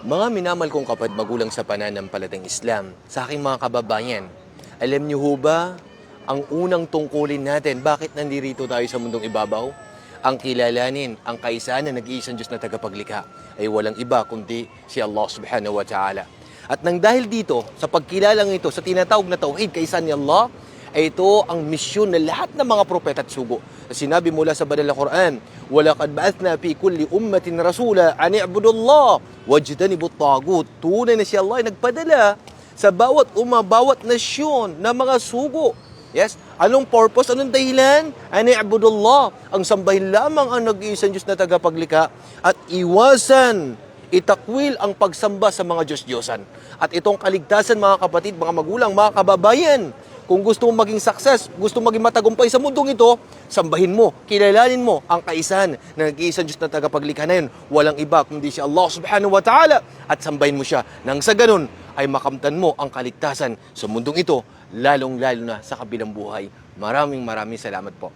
Mga minamahal kong kapatid magulang sa pananampalatayang Islam, sa aking mga kababayan, alam niyo ho ba ang unang tungkulin natin, bakit nandito tayo sa mundong ibabaw? Ang kilalanin, ang kaisa na nag-iisang Diyos na tagapaglikha ay walang iba kundi si Allah subhanahu wa ta'ala. At nang dahil dito, sa pagkilalang ito, sa tinatawag na tauhid, kaisa ni Allah, ay ito ang misyon na lahat ng mga propeta at sugo. Sinabi mula sa Banal na Quran, وَلَقَدْ بَعَثْنَا فِي كُلِّ أُمَّةٍ رَسُولًا أَنِ اعْبُدُوا اللَّهَ وَاجْتَنِبُوا الطَّاغُوتَ. Tunay na si Allah ay nagpadala sa bawat bawat nasyon na mga sugo. Yes? Anong purpose? Anong dahilan? Ani ibudullah. Ang sambahin lamang ang nag-iisang Diyos na tagapaglikha at iwasan, itakwil ang pagsamba sa mga Diyos-Diyosan. At itong kaligtasan, mga kapatid, mga magulang, mga kababayan, kung gusto mong maging success, gusto mong maging matagumpay sa mundong ito, sambahin mo, kilalanin mo ang kaisahan na nag-iisang Diyos na tagapaglikha na yun. Walang iba kundi si Allah subhanahu wa ta'ala at sambahin mo siya. Nang sa ganun ay makamtan mo ang kaligtasan sa mundong ito, lalong-lalo na sa kabilang buhay. Maraming salamat po.